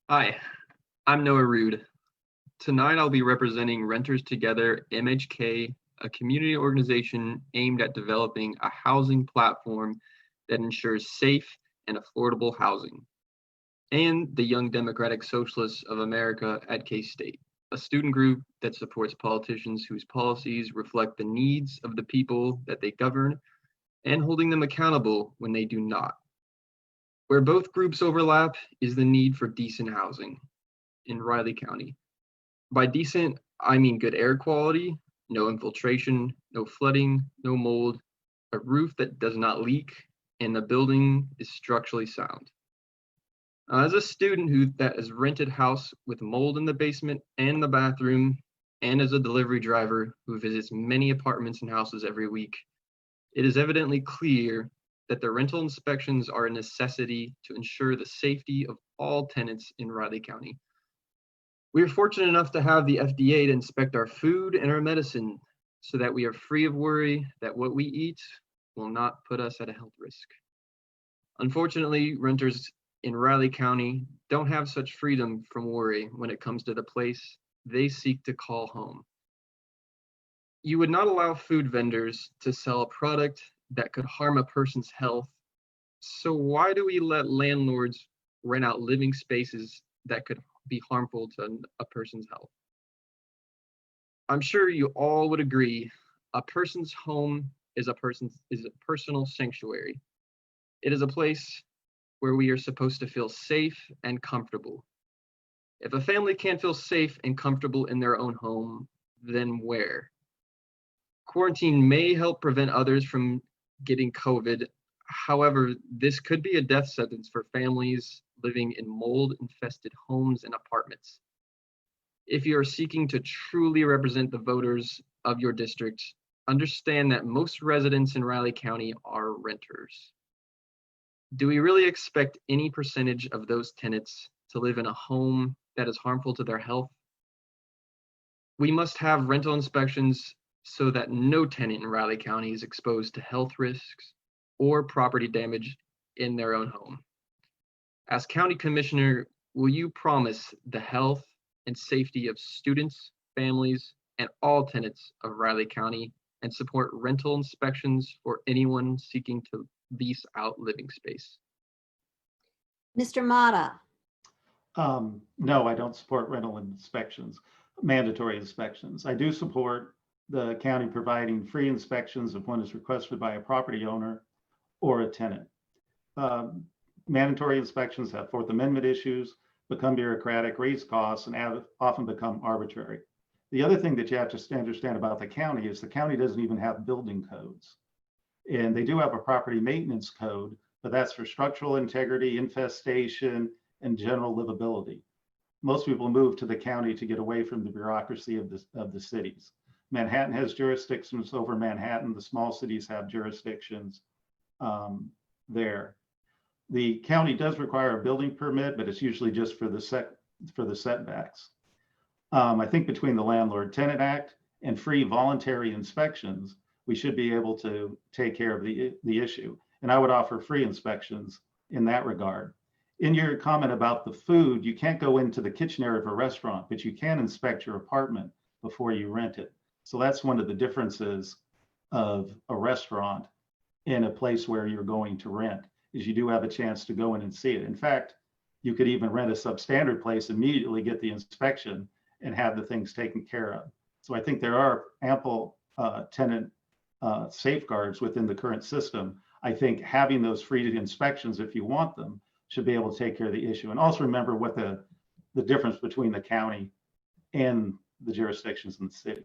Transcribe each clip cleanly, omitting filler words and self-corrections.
Hi, I'm Noah Rude. Tonight I'll be representing Renters Together MHK, a community organization aimed at developing a housing platform that ensures safe and affordable housing, and the Young Democratic Socialists of America at K-State, a student group that supports politicians whose policies reflect the needs of the people that they govern and holding them accountable when they do not. Where both groups overlap is the need for decent housing in Riley County. By decent, I mean good air quality, no infiltration, no flooding, no mold, a roof that does not leak, and the building is structurally sound. As a student that has rented house with mold in the basement and the bathroom, and as a delivery driver who visits many apartments and houses every week, it is evidently clear that the rental inspections are a necessity to ensure the safety of all tenants in Riley County. We are fortunate enough to have the FDA to inspect our food and our medicine so that we are free of worry that what we eat will not put us at a health risk. Unfortunately, renters in Riley County don't have such freedom from worry when it comes to the place they seek to call home. You would not allow food vendors to sell a product that could harm a person's health. So why do we let landlords rent out living spaces that could be harmful to a person's health? I'm sure you all would agree, a person's home is a personal sanctuary. It is a place where we are supposed to feel safe and comfortable. If a family can't feel safe and comfortable in their own home, then where? Quarantine may help prevent others from getting COVID. However, this could be a death sentence for families living in mold-infested homes and apartments. If you are seeking to truly represent the voters of your district, understand that most residents in Riley County are renters. Do we really expect any percentage of those tenants to live in a home that is harmful to their health? We must have rental inspections so that no tenant in Riley County is exposed to health risks or property damage in their own home. As County Commissioner, will you promise the health and safety of students, families, and all tenants of Riley County and support rental inspections for anyone seeking to lease out living space? Mr. Matta. No, I don't support rental inspections, mandatory inspections. I do support the county providing free inspections if one is requested by a property owner or a tenant. Mandatory inspections have Fourth Amendment issues, become bureaucratic, raise costs, and often become arbitrary. The other thing that you have to understand about the county is the county doesn't even have building codes. And they do have a property maintenance code, but that's for structural integrity, infestation, and general livability. Most people move to the county to get away from the bureaucracy of the cities. Manhattan has jurisdictions over Manhattan. The small cities have jurisdictions there. The county does require a building permit, but it's usually just for the setbacks. I think between the Landlord-Tenant Act and free voluntary inspections, we should be able to take care of the issue. And I would offer free inspections in that regard. In your comment about the food, you can't go into the kitchen area of a restaurant, but you can inspect your apartment before you rent it. So that's one of the differences of a restaurant in a place where you're going to rent, is you do have a chance to go in and see it. In fact, you could even rent a substandard place, immediately get the inspection and have the things taken care of. So I think there are ample tenant safeguards within the current system. I think having those free inspections, if you want them, should be able to take care of the issue. And also remember what the difference between the county and the jurisdictions in the city.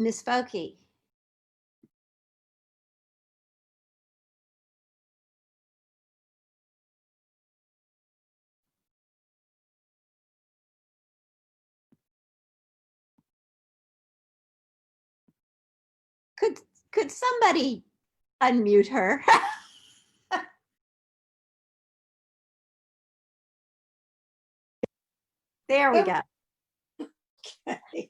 Ms. Focke. Could somebody unmute her? There we go. Okay.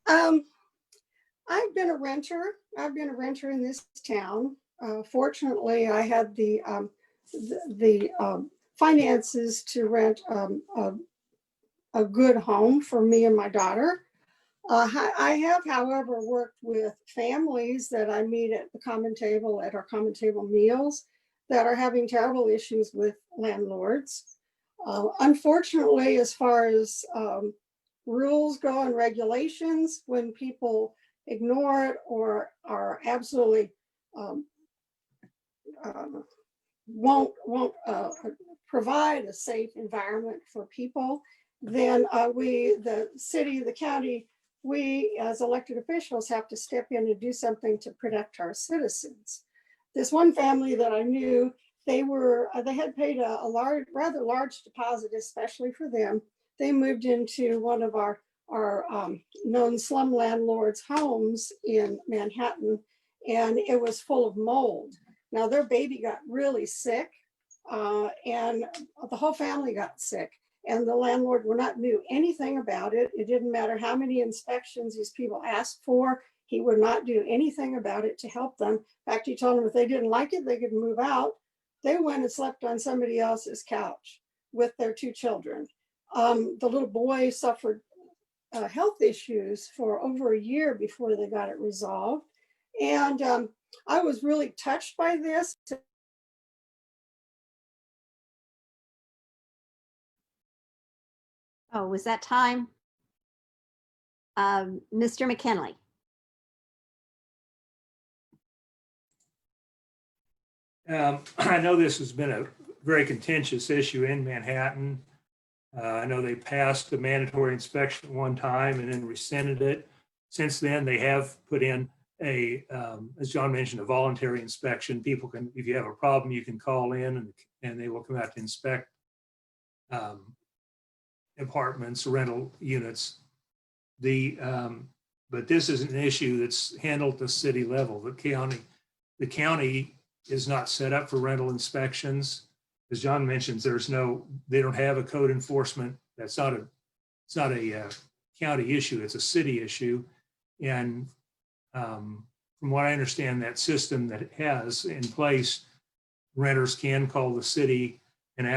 I've been a renter. I've been a renter in this town. Fortunately, I had the finances to rent a good home for me and my daughter. I have, however, worked with families that I meet at the common table, at our common table meals, that are having terrible issues with landlords. Unfortunately, as far as rules go and regulations, when people ignore it or are absolutely won't provide a safe environment for people, then we, the city, the county, we as elected officials have to step in and do something to protect our citizens. This one family that I knew, they had paid a rather large deposit, especially for them. They moved into one of our known slum landlords' homes in Manhattan, and it was full of mold. Now their baby got really sick, and the whole family got sick. And the landlord would not do anything about it. It didn't matter how many inspections these people asked for. He would not do anything about it to help them. In fact, he told them if they didn't like it, they could move out. They went and slept on somebody else's couch with their 2 children. The little boy suffered health issues for over a year before they got it resolved. And I was really touched by this. Oh, was that time? Mr. McKinley. I know this has been a very contentious issue in Manhattan. I know they passed a mandatory inspection at one time and then rescinded it. Since then, they have put in a, as John mentioned, a voluntary inspection. People can, if you have a problem, you can call in and they will come out to inspect apartments, rental units. But this is an issue that's handled at the city level. The county is not set up for rental inspections. As John mentions, they don't have a code enforcement. It's not a county issue, it's a city issue. And from what I understand, that system that it has in place, renters can call the city and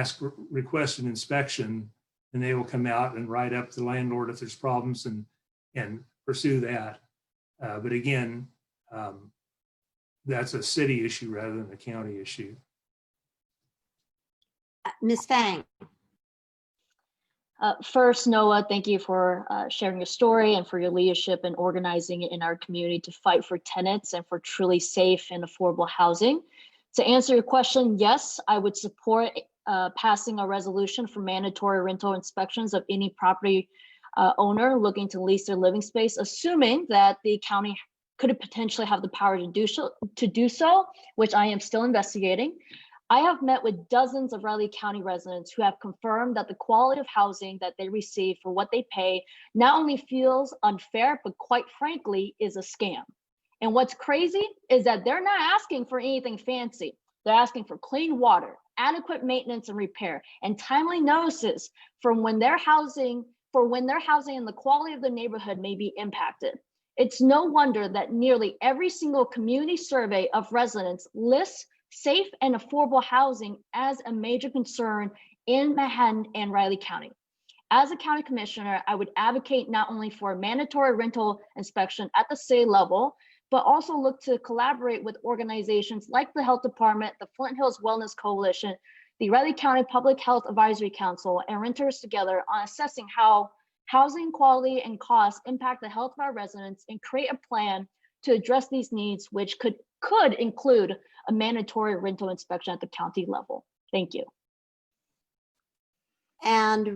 request an inspection, and they will come out and write up the landlord if there's problems and pursue that. But again, that's a city issue rather than a county issue. Ms. Fang. First, Noah, thank you for sharing your story and for your leadership and organizing it in our community to fight for tenants and for truly safe and affordable housing. To answer your question, yes, I would support passing a resolution for mandatory rental inspections of any property owner looking to lease their living space, assuming that the county could potentially have the power to do so, which I am still investigating. I have met with dozens of Riley County residents who have confirmed that the quality of housing that they receive for what they pay not only feels unfair, but quite frankly is a scam. And what's crazy is that they're not asking for anything fancy. They're asking for clean water, adequate maintenance and repair, and timely notices for when their housing and the quality of the neighborhood may be impacted. It's no wonder that nearly every single community survey of residents lists safe and affordable housing as a major concern in Manhattan and Riley County. As a county commissioner, I would advocate not only for a mandatory rental inspection at the city level, but also look to collaborate with organizations like the Health Department, the Flint Hills Wellness Coalition, the Riley County Public Health Advisory Council, and Renters Together on assessing how housing quality and costs impact the health of our residents and create a plan to address these needs, which could include a mandatory rental inspection at the county level. Thank you. And